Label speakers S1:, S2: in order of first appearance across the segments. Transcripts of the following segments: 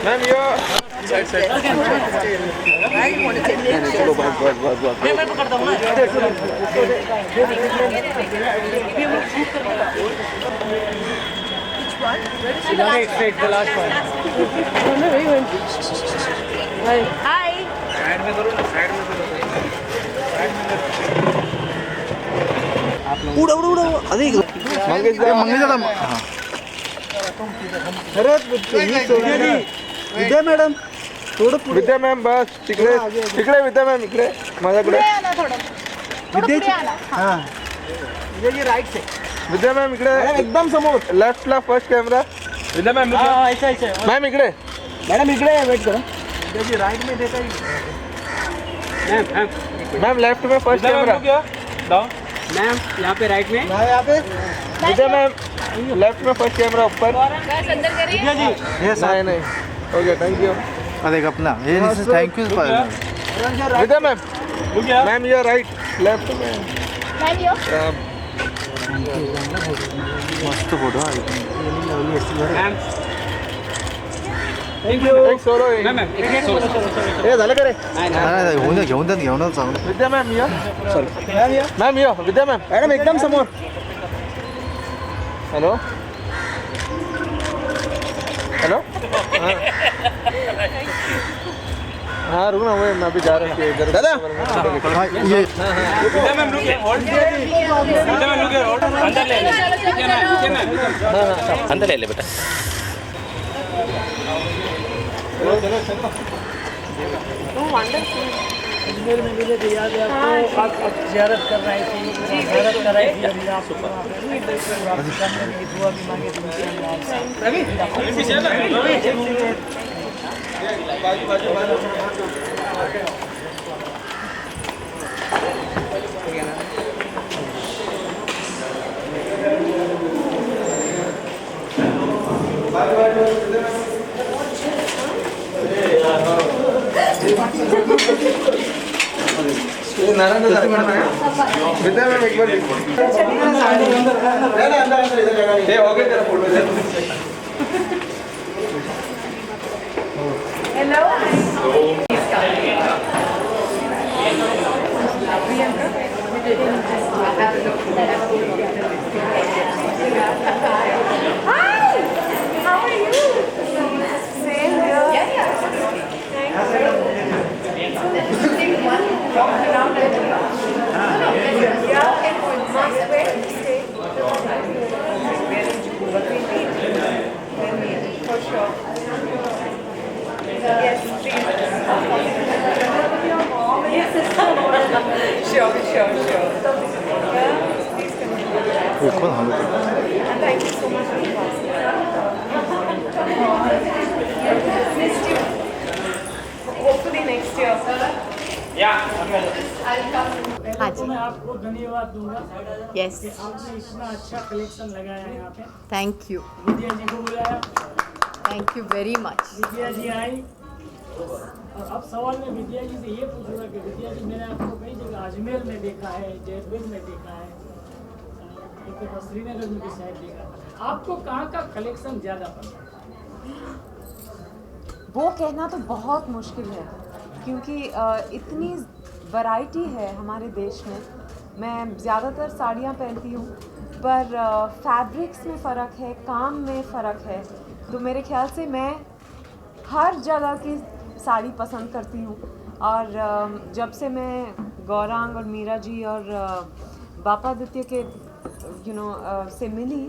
S1: Ma'am यो side side चलो बस मैं पकड़ता हूँ ना straight the last one
S2: Hi.
S1: Side में करो ना साइड में करो
S3: उड़ा उड़ा उड़ा अरे
S1: मंगेश
S3: दादा हां अरे विद्या मॅडम थोडं पुढे
S1: विद्या मॅम बस तिकडे तिकडे विद्या मॅम इकडे माझ्याकडे
S3: हां विद्याजी राईट से
S1: विद्या मॅम इकडे
S3: एकदम समोर
S1: लेफ्टला फर्स्ट कॅमेरा विद्या मॅम मॅम इकडे
S3: मॅडम इकडे वेट करा विद्याजी राइट में देता ही
S1: मैम लेफ्ट में फर्स्ट कैमरा डाउन
S3: मैम यहाँ पे राइट में मैं यहाँ पे
S1: विद्या मैम लेफ्ट में फर्स्ट कैमरा ऊपर
S2: बस अंदर करिए
S3: विद्या जी यस
S1: नहीं नहीं ओके थैंक यू
S3: अरे अपना ये thank you
S1: Vidya ma'am ma'am ये राइट लेफ्ट में
S2: मैम यो
S3: मस्त फोटो मैम
S1: थैंक यू एक सोलो मैम
S3: हे झालं का रे नाही घेऊन चांगलं
S1: विद्या मैम ये
S3: सॉरी
S1: मैम ये विद्या मैम
S3: मॅडम एकदम समोर
S1: हेलो हेलो हाँ रुक ना वो मैं अभी जा रहा हूँ इधर
S3: दादा ये
S1: विद्या मैम रुक होल्ड विद्या मैम रुक होल्ड अंदर ले हाँ
S4: अंदर ले ले बेटा
S5: अजमेर में मिले थे याद है आपको आप ज़ियारत कर रहे थे ज़ियारत कर रहे थे अभी आप दुआ भी मांगे
S1: नारायण विद्या मैम एक बार अंदर हो गया तेरा photo
S2: hello hi how are you same
S3: कोण हलवतो
S2: Thank you so much for the Missed you. Hopefully next year.
S5: पहले तो मैं आपको धन्यवाद दूंगा
S2: Yes.
S5: कि आपने इतना अच्छा कलेक्शन लगाया है यहाँ पे
S2: Thank you.
S5: विद्या जी को बुलाया
S2: Thank you very much.
S5: विद्या जी आई और अब सवाल मैं विद्या जी से ये पूछूंगा कि विद्या जी मैंने आपको कई जगह अजमेर में देखा है जयपुर में देखा है एक तो श्रीनगर में भी शायद देखा आपको कहाँ का कलेक्शन ज़्यादा पसंद है
S6: वो कहना तो बहुत मुश्किल है क्योंकि इतनी वैरायटी है हमारे देश में। मैं ज़्यादातर साड़ियाँ पहनती हूँ पर फैब्रिक्स में फ़र्क है, काम में फ़र्क है, तो मेरे ख्याल से मैं हर जगह की साड़ी पसंद करती हूँ। और जब से मैं गौरांग और मीरा जी और बापादित्य के से मिली,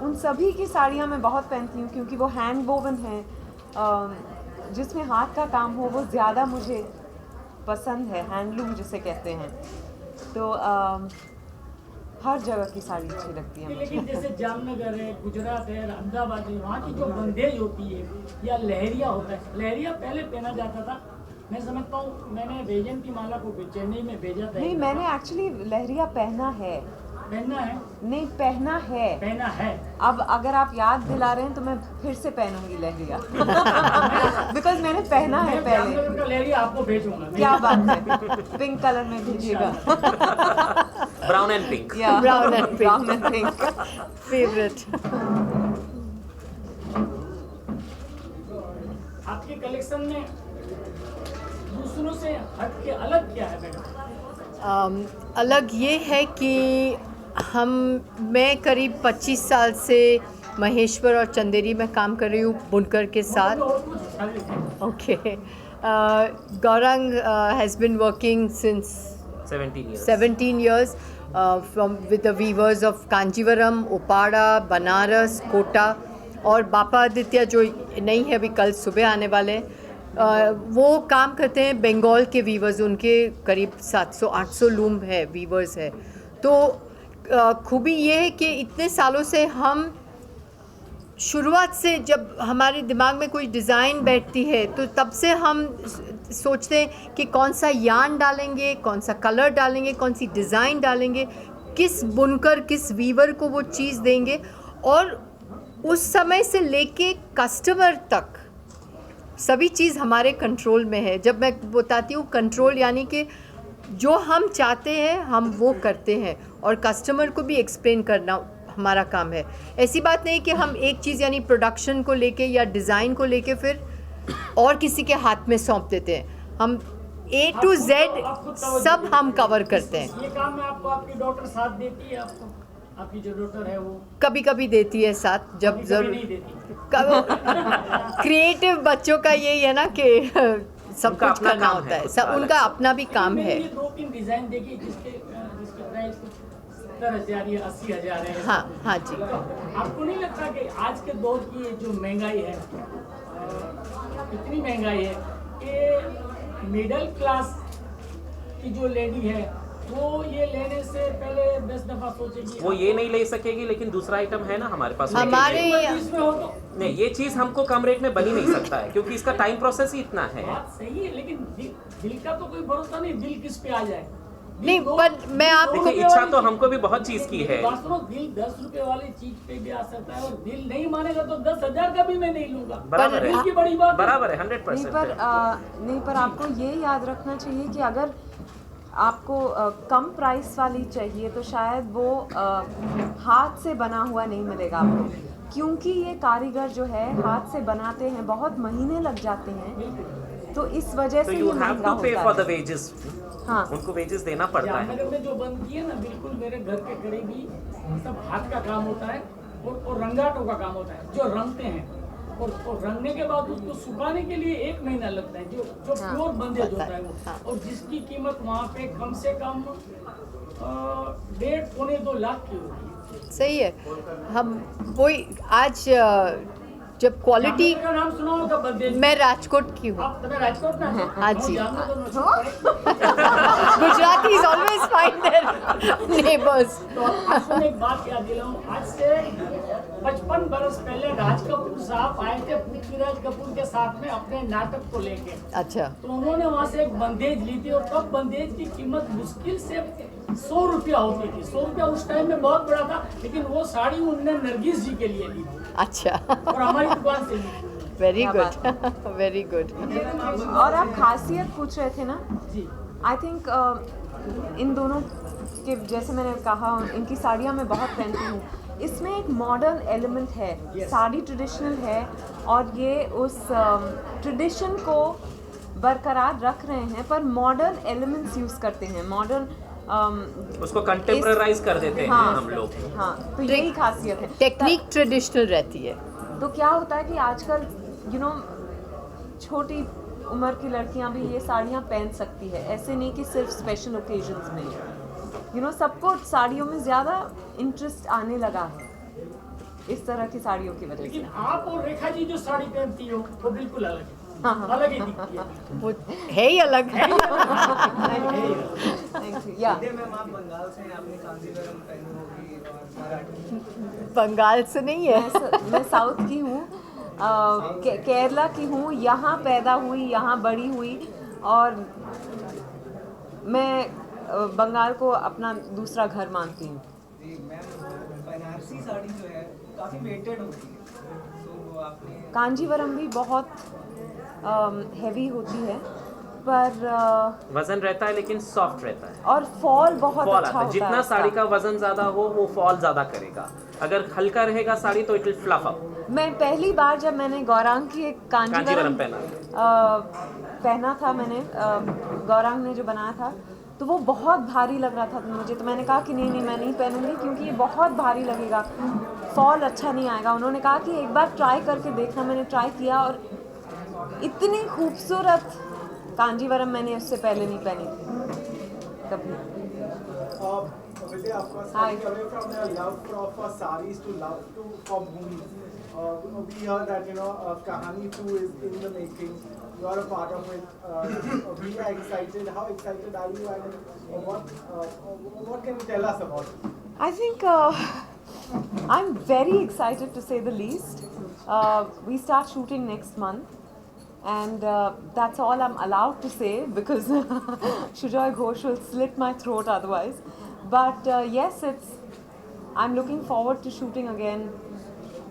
S6: उन सभी की साड़ियाँ मैं बहुत पहनती हूँ क्योंकि वो हैंड वोवन है, जिसमें हाथ का काम हो वो ज़्यादा मुझे पसंद है, हैंडलूम जिसे कहते हैं। तो हर जगह की साड़ी अच्छी लगती है मुझे।
S5: लेकिन जैसे जामनगर है, गुजरात है, अहमदाबाद है, वहाँ की जो बंदेज होती है या लहरिया होता है, लहरिया पहले पहना जाता था। मैं समझता हूँ मैंने वैजयंती माला को चेन्नई में भेजा था।
S6: नहीं, मैंने एक्चुअली लहरिया पहना है।
S5: पहनना है?
S6: नहीं, पहना है।
S5: पहना है।
S6: अब अगर आप याद दिला रहे हैं तो मैं फिर से पहनूंगी लहरिया बिकॉज मैंने पहना है पहले।
S5: का लहरिया आपको भेजूंगा।
S6: क्या बात है, पिंक कलर में भेजिएगा।
S4: Brown and pink.
S6: या ब्राउन एंड पिंक फेवरेट।
S5: आपके कलेक्शन में दूसरों से हट के अलग क्या है मैडम?
S2: अलग ये है कि मैं करीब 25 साल से महेश्वर और चंदेरी में काम कर रही हूँ बुनकर के साथ.
S5: और कुछ उठा लेते हैं।
S2: Okay. Gaurang has been working since
S4: 17 years.
S2: 17 years with the weavers of Kanjivaram, Upada, Banaras, Kota और बापा आदित्य जो नहीं है अभी कल सुबह आने वाले वो काम करते हैं बंगाल के वीवर्स. उनके करीब 700-800 लूम है वीवर्स है. तो खूबी ये है कि इतने सालों से हम शुरुआत से जब हमारे दिमाग में कोई डिज़ाइन बैठती है तो तब से हम सोचते हैं कि कौन सा यार्न डालेंगे, कौन सा कलर डालेंगे, कौन सी डिज़ाइन डालेंगे, किस बुनकर किस वीवर को वो चीज़ देंगे. और उस समय से लेके कस्टमर तक सभी चीज़ हमारे कंट्रोल में है. जब मैं बताती हूँ कंट्रोल यानी कि जो हम चाहते हैं हम वो करते हैं और कस्टमर को भी एक्सप्लेन करना हमारा काम है. ऐसी बात नहीं कि हम एक चीज़ यानी प्रोडक्शन को लेके या डिज़ाइन को लेके फिर और किसी के हाथ में सौंप देते हैं. हम A to Z सब हम कवर करते हैं.
S5: ये काम में आपको आपकी डॉटर साथ देती है? आपको आपकी जो डॉटर है वो
S2: कभी कभी देती है साथ जब
S5: कभी
S2: जरूर.
S5: नहीं देती?
S2: क्रिएटिव बच्चों का यही है ना कि सब
S4: उनका
S2: कुछ
S4: अपना
S2: करना
S4: काम
S2: होता
S4: है,
S2: है.
S4: खुद
S2: सब
S4: का
S2: उनका
S4: अलग
S2: अपना भी काम
S5: मैंने
S2: है.
S5: ये 2-3 डिजाइन देखी जिसके प्राइस 70,000 या 80,000 है.
S2: हाँ हाँ जी.
S5: आपको नहीं लगता कि आज के दौर की ये जो महंगाई है इतनी महंगाई है कि मिडिल क्लास की जो लेडी है वो ये लेने से पहले 10 दफा सोचेगी?
S4: वो ये नहीं ले सकेगी लेकिन दूसरा आइटम है ना हमारे पास. लेके
S2: हमारे
S4: जाएगी.
S5: इसमें हो तो
S4: नहीं, ये चीज़ हमको कम रेट में बन ही नहीं सकता है क्योंकि इसका टाइम प्रोसेस ही इतना है.
S5: बात सही है लेकिन दिल का तो कोई भरोसा नहीं, दिल किस पे आ जाए.
S2: नहीं पर मैं आपको
S4: देखिए इच्छा तो हमको भी बहुत चीज़ की है.
S5: बात सुनो, दिल 10 रुपए वाली चीज पे भी आ सकता है और दिल नहीं मानेगा तो 10,000 का भी मैं नहीं लूंगा.
S4: बराबर
S5: दिल
S4: है,
S5: की बड़ी बात है.
S4: बराबर है,
S6: नहीं
S4: 100%.
S6: नहीं पर आपको ये याद रखना चाहिए कि अगर आपको कम प्राइस वाली चाहिए तो शायद वो हाथ से बना हुआ नहीं मिलेगा आपको, क्योंकि ये कारीगर जो है हाथ से बनाते हैं, बहुत महीने लग जाते हैं, तो इस वजह
S4: तो
S6: से
S4: यू
S6: ये
S4: हैव
S6: महंगा
S4: टू पे
S6: होता
S4: फॉर द
S6: है.
S4: वेजेस.
S6: हाँ
S4: उनको वेजेस देना पड़ता है.
S5: जामनगर में जो बंद किए ना बिल्कुल मेरे घर के करीब ही सब हाथ का काम होता है और रंगाटों का काम होता है जो रंगते हैं और रंगने के बाद उसको सुखाने के लिए 1 महीना लगता है जो
S2: हाँ,
S5: प्योर बंदेज होता है
S2: हाँ।
S5: वो. और जिसकी कीमत वहाँ पे कम से कम 1.5-2 लाख की होगी.
S2: सही है. हम वही आज जब क्वालिटी
S5: जामनगर का नाम सुना होगा बंदेज.
S2: मैं राजकोट की हूँ.
S5: आप तुम्हें राजकोट ना
S2: हाँ जी.
S5: Jamnagar
S2: Gujarati is always find their neighbours.
S5: तो आपको मैं एक बात याद दिलाऊं, आज से 55 बरस पहले राज कपूर साहब आए थे पृथ्वीराज कपूर के साथ में अपने नाटक को लेके.
S2: अच्छा.
S5: तो उन्होंने वहाँ से एक बंदेज ली थी और तब बंदेज की कीमत मुश्किल से 100 रुपया होती थी. 100 रुपया उस टाइम में बहुत बड़ा था, लेकिन वो साड़ी उनने नरगिस जी के लिए ली थी
S2: अच्छा.
S5: और हमारी दुकान से ली थी.
S2: वेरी
S6: क्या
S2: गुड. Very good.
S6: और आप खासियत पूछ रहे थे ना,
S5: जी
S6: आई थिंक इन दोनों के जैसे मैंने कहा इनकी साड़ियाँ मैं बहुत पहनती हूँ, इसमें एक मॉडर्न एलिमेंट है. साड़ी ट्रेडिशनल है और ये उस ट्रेडिशन को बरकरार रख रहे हैं पर मॉडर्न एलिमेंट्स यूज़ करते हैं. मॉडर्न
S4: उसको कंटेम्परराइज कर देते हैं
S6: हाँ,
S4: हम लोग.
S6: हाँ, तो यही खासियत है.
S2: टेक्निक ट्रेडिशनल रहती है.
S6: तो क्या होता है कि आजकल छोटी उम्र की लड़कियां भी ये साड़ियां पहन सकती है. ऐसे नहीं कि सिर्फ स्पेशल ओकेजन्स में. सबको साड़ियों में ज़्यादा इंटरेस्ट आने लगा है इस तरह की साड़ियों की वजह से.
S5: लेकिन आप और रेखा जी जो साड़ी पहनती हो वो बिल्कुल अलग है. अलग ही दिखती है.
S2: वो है ही अलग.
S6: Thank you. या
S2: बंगाल से नहीं है.
S6: मैं साउथ की हूँ, केरला की हूँ. यहाँ पैदा हुई, यहाँ बड़ी हुई और मैं बंगाल को अपना दूसरा घर मानती हूँ.
S7: बनारसी साड़ी जो है काफी वेटेड होती है, तो आपने
S6: कांजीवरम भी बहुत हैवी होती है पर
S4: वजन रहता है लेकिन सॉफ्ट रहता है
S6: और फॉल बहुत
S4: फॉल
S6: अच्छा
S4: आता है.
S6: होता
S4: जितना
S6: है
S4: साड़ी
S6: उसका.
S4: का वजन ज्यादा हो वो फॉल ज्यादा करेगा. अगर हल्का रहेगा साड़ी तो इट विल फ्लफ अप.
S6: मैं पहली बार जब मैंने गौरांग की एक
S4: कांजीवरम
S6: पहना था मैंने, गौरांग ने जो बनाया था, तो वो बहुत भारी लग रहा था मुझे। तो मैंने कहा कि नहीं मैं नहीं पहनूंगी क्योंकि ये बहुत भारी लगेगा, फॉल अच्छा नहीं आएगा। उन्होंने कहा कि एक बार ट्राई करके देखना। मैंने ट्राई किया और इतनी खूबसूरत कांजीवरम मैंने उससे पहले नहीं पहनी थी कभी।
S8: Vidya, of course,
S6: Hi.
S8: coming away from your love for sarees to love for movies. We heard that Kahani 2 is in the making. You are a part of it. We are excited. How excited are you? And what can you tell us about it?
S6: I think I'm very excited to say the least. We start shooting next month, and that's all I'm allowed to say because Shujoy Ghosh will slit my throat otherwise. But yes, I'm looking forward to shooting again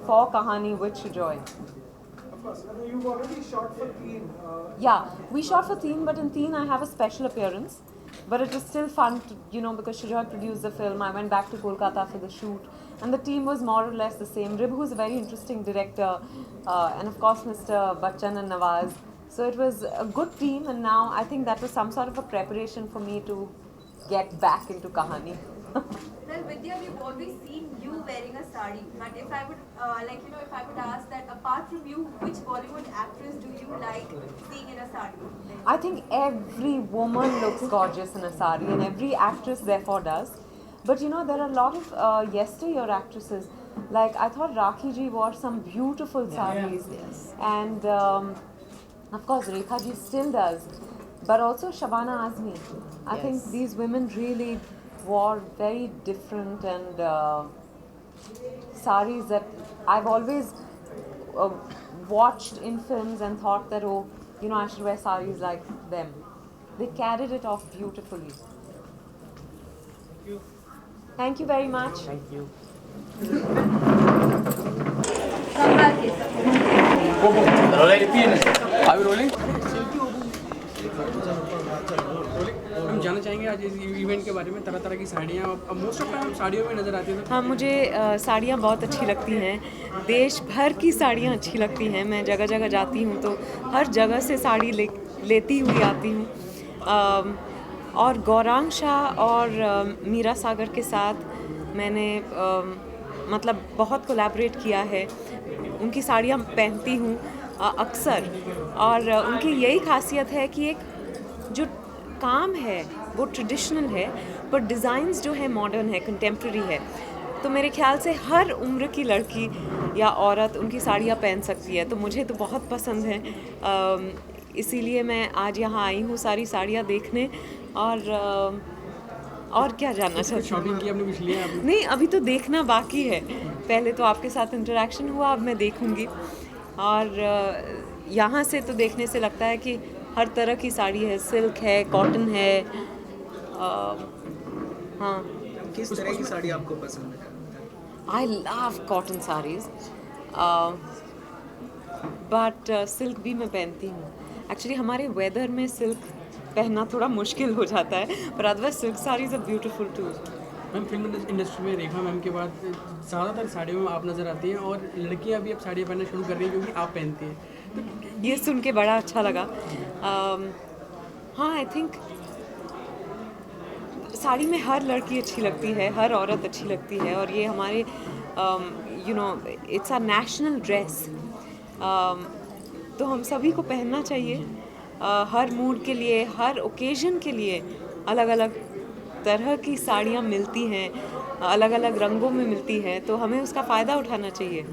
S6: for Kahani with Shujoy.
S8: Of course, you've already shot for Teen.
S6: Yeah, we shot for Teen, but in Teen I have a special appearance. But it was still fun, because Shujoy produced the film. I went back to Kolkata for the shoot, and the team was more or less the same. Ribhu is a very interesting director, and of course Mr. Bachchan and Nawaz. So it was a good team, and now I think that was some sort of a preparation for me to get back into Kahani.
S9: Well, Vidya, we've always seen you wearing a sari. But if I would, if I would ask that, apart from you, which Bollywood actress do you like seeing in a sari?
S6: I think every woman looks gorgeous in a sari, and every actress therefore does. But there are a lot of yesteryear actresses. Like I thought Rakhi ji wore some beautiful saris, and of course Rekha ji still does. But also Shabana Azmi. I think these women really wore very different and saris that I've always watched in films and thought that I should wear saris like them. They carried it off beautifully. Thank you very much.
S4: Thank you.
S1: Are we rolling?
S10: हम जानना चाहेंगे आज इस event के बारे में। तरह तरह की साड़ियाँ, अब मोस्ट ऑफ टाइम साड़ियों में नज़र आती हैं।
S6: हाँ, मुझे साड़ियाँ बहुत अच्छी लगती हैं। देश भर की साड़ियाँ अच्छी लगती हैं। मैं जगह जगह जाती हूँ तो हर जगह से साड़ी लेती हुई आती हूँ। और गौरांग शाह और मीरा सागर के साथ मैंने मतलब बहुत कोलैबोरेट किया है। उनकी साड़ियाँ पहनती हूँ अक्सर, और उनकी यही खासियत है कि एक जो काम है वो ट्रेडिशनल है, पर डिज़ाइंस जो है मॉडर्न है, कंटेम्प्रेरी है। तो मेरे ख्याल से हर उम्र की लड़की या औरत उनकी साड़ियाँ पहन सकती है। तो मुझे तो बहुत पसंद है, इसीलिए मैं आज यहाँ आई हूँ सारी साड़ियाँ देखने। और क्या जानना चाहती हूँ?
S10: शॉपिंग की आपने कुछ लिया?
S6: नहीं, अभी तो देखना बाकी है। पहले तो आपके साथ इंटरेक्शन हुआ, अब मैं देखूँगी। और यहाँ से तो देखने से लगता है कि हर तरह की साड़ी है, सिल्क है, कॉटन है। हाँ,
S7: किस तरह की साड़ी आपको पसंद है?
S6: I love cotton saris, but silk भी मैं पहनती हूँ। एक्चुअली हमारे वेदर में सिल्क पहनना थोड़ा मुश्किल हो जाता है, पर otherwise silk saris are beautiful too.
S10: Ma'am, film industry में रेखा मैम के बाद ज़्यादातर साड़ियों में आप नज़र आती हैं, और लड़कियां भी अब साड़ियाँ पहनना शुरू कर रही हैं क्योंकि आप पहनती हैं। तो
S6: ये सुन के बड़ा अच्छा लगा। हाँ, आई थिंक साड़ी में हर लड़की अच्छी लगती है, हर औरत अच्छी लगती है, और ये हमारे इट्स अ नेशनल ड्रेस। तो हम सभी को पहनना चाहिए, हर मूड के लिए, हर ओकेजन के लिए। अलग अलग तरह की साड़ियाँ मिलती हैं, अलग अलग रंगों में मिलती हैं, तो हमें उसका फ़ायदा उठाना चाहिए।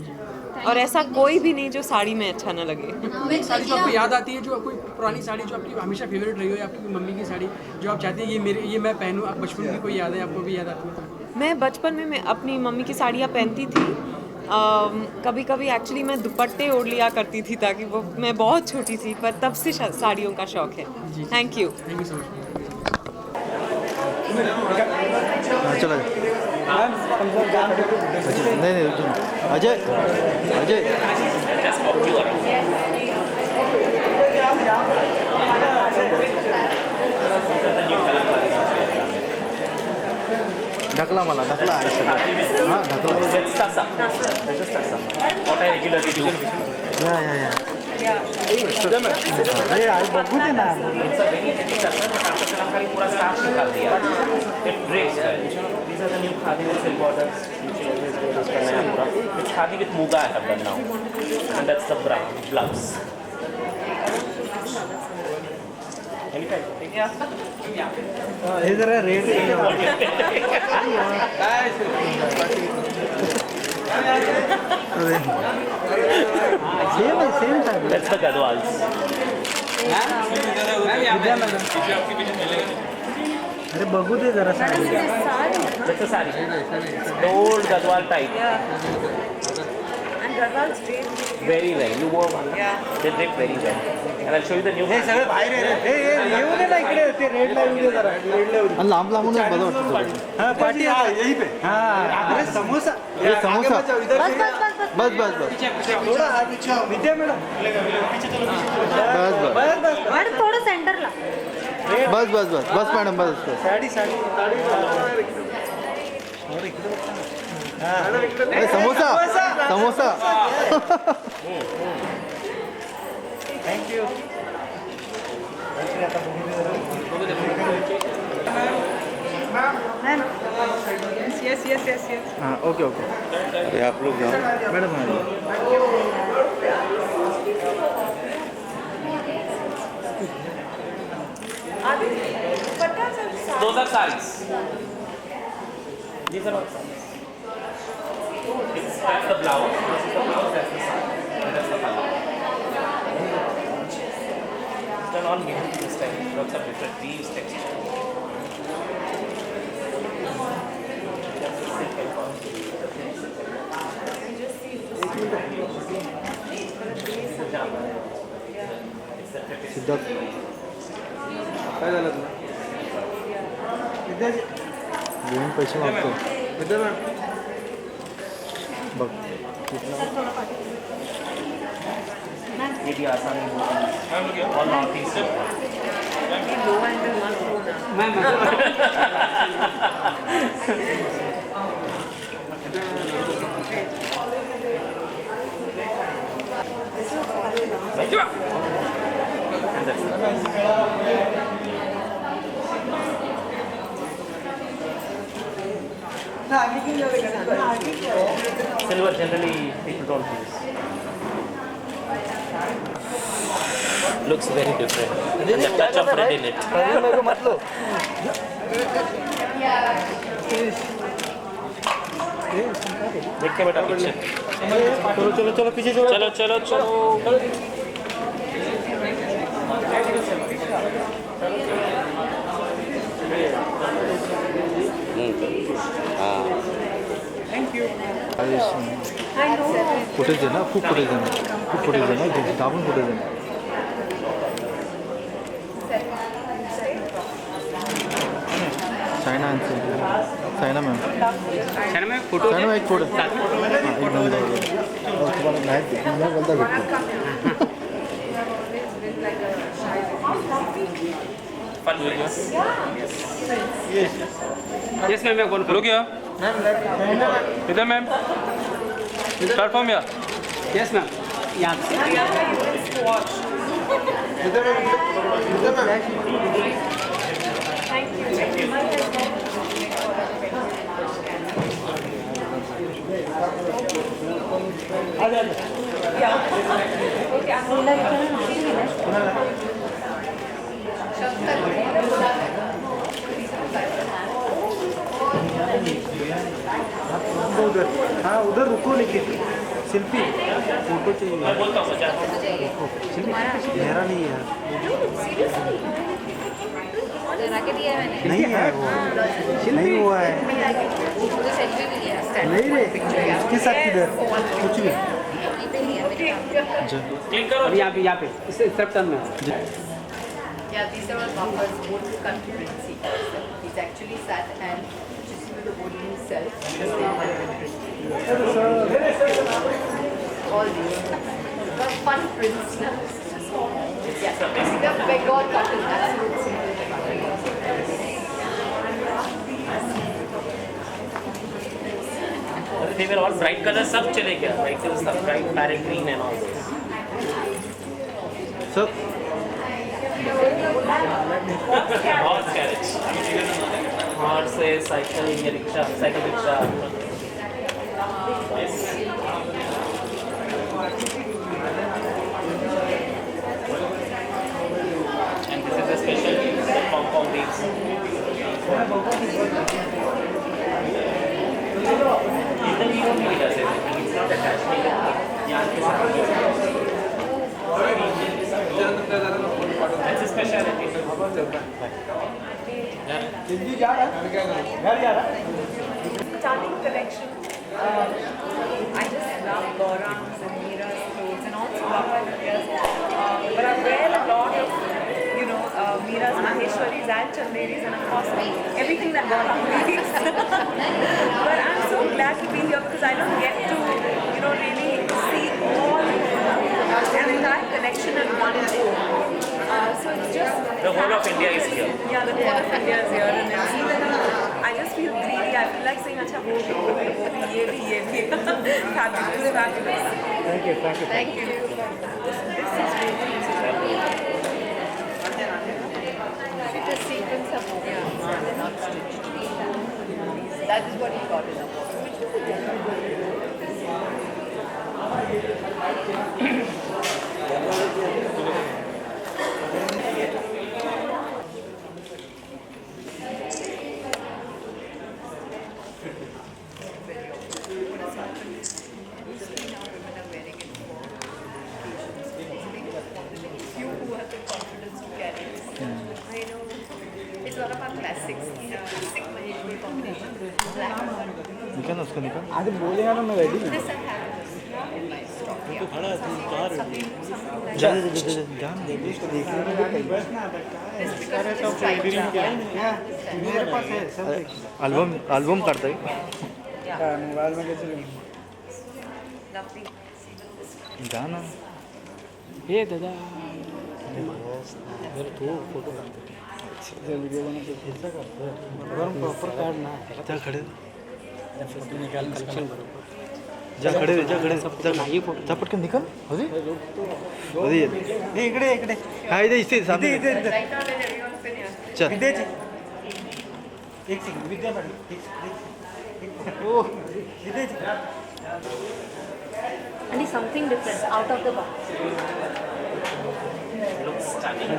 S6: और ऐसा कोई भी नहीं जो साड़ी में अच्छा ना लगे।
S10: एक साड़ी जो आपको याद आती है, जो कोई पुरानी साड़ी जो आपकी हमेशा फेवरेट रही हो, या आपकी मम्मी की साड़ी जो आप चाहती हैं ये मैं पहनूं, आप बचपन की कोई याद है आपको भी याद आती है?
S6: मैं बचपन में मैं अपनी मम्मी की साड़ियाँ पहनती थी। कभी कभी एक्चुअली मैं दुपट्टे ओढ़ लिया करती थी, ताकि वो मैं बहुत छोटी थी, पर तब से साड़ियों का शौक़ है। Thank you
S10: so much.
S3: चला नहीं अजय ढकला ढकला मला ढकला हां ढकला
S4: Let's start up. Let's just start up. What I regularly do.
S3: या अरे आज बघू दे ना
S4: It's a very heavy tassa, but after that हमने पूरा starch निकाल दिया. It breaks. These are the new khadi with silk borders. which is उसका नया पूरा. It's khadi with muga I have done now. And that's the blouse. Anytime.
S3: हे जरा rate same time
S4: That's the gadwals.
S3: अरे बघू दे जरा साडी
S4: That's a sari. The old gadwal type.
S6: And Gadwal's great.
S4: Very well. You wore one. They drape very well. And I'll show you the new.
S3: सगळे बाहेर येऊ दे ना इकडे ते रेडला येऊ दे जरा रेडला येऊ दे लांब लांबूनच बरं वाटतं हां पार्टी हां यही पे हां अरे समोसा ये समोसा बस बस बस थोड़ा हाथ पीछे विद्या मैडम बस बस
S9: मैडम थोड़ा सेंटर ला
S3: बस बस बस बस मॅडम बस
S8: साडी
S3: अरे समोसा समोसा
S8: थँक्यू
S6: Yes.
S3: हाँ ओके ओके अरे आप लोग जाओ madam
S4: Those are saris. These are all saris. That's the blouse. This is the blouse. That's the sari. And that's the color. It's done all new this time. Lots of different weaves, texture.
S3: Siddharth
S8: काय झालं तुला विद्याजी
S3: घेऊन पैसे मागतो
S8: विद्या ma'am
S3: बघ
S4: ये भी आसानी होगी और north east Silver generally people don't use. Looks very different. And the touch of red in it.
S3: मेरे को मत लो
S4: देख के बेटा पीछे
S3: चलो चलो चलो पीछे चलो
S4: चलो चलो चलो
S3: फुटेज आहे ना खूप फुटेज आहे ना खूप फुटेज आहे ना दाबून फुटेज आहे ना चायना चायना मॅम
S10: चायना में फोटो
S3: चायना एक फोटो हां एक नंबर तुम्हाला नाही बोलता भेटतो
S10: यस मैम मैं कौन
S1: Look here. Vidya ma'am. Start from here.
S10: Yes ma'am यहाँ
S3: उधर हाँ उधर रुको लेकिन शिल्पी फोटो चाहिए शिल्पी मेरा नहीं है नहीं है वो नहीं हुआ है नहीं रे इसके साथ किधर कुछ भी
S10: अभी यहाँ पे इस तरफ टर्न में
S2: Yeah, these are all buffers, both country prints. He's actually sat and just with the body himself. All these. But fun prints. Yeah, they're Bengal cotton. That's what it's
S4: They were all bright colors, सब चले गया, like there was some bright parrot green and all this.
S3: Sir
S4: Horse carriage. Horse है, cycle, ये rickshaw, cycle rickshaw. Yes. And this is a special pom-pom leaves. इधर you don't need us, it's not attached. यहाँ के साथ. That's a specialty.
S6: Starting collection, I just love Gaurang's and Meera's clothes and also Papa Vidya's. But I wear a lot of, Meera's, Maheshwari's and Chanderis and of course everything that Gaurang makes. But I'm so glad to be here because I don't get to, really see all an entire collection in one go. So it's just...
S4: The whole of India is here.
S6: Yeah, the whole of India is here and I just feel greedy. I feel like saying, "Acha, wo bhi, ye bhi." Fabulous, fabulous.
S3: Thank you
S2: Thank you.
S6: This is really
S2: It is sequence of not stitched. That is what he got in a book. It's one of our classics. Classic Maheshwari combination. Black and white.
S3: निकल उसको निकल
S8: आज बोलेगा ना मैं ready हूँ
S2: This I have in my stock.
S3: जा उसको देखने
S8: मेरे पास है सब
S3: एल्बम करता है
S8: मोबाइल में कैसे लूँ
S6: lovely.
S3: जाना
S10: ये दादा
S8: वीडियो बना के गरम प्रॉपर कार्ड ना
S3: जा खड़े
S10: फोटो निकाल कलेक्शन
S3: जा खड़े जा पटकन निकल अरे
S8: इकडे इकडे
S3: हाँ इधर इसे सामने
S8: इधर इधर
S2: Right now, let everyone finish.
S3: चल
S8: विद्या जी एक सेकंड विद्या मैडम ओ Vidya ji
S2: And it's something different, out of the box.
S4: Looks stunning.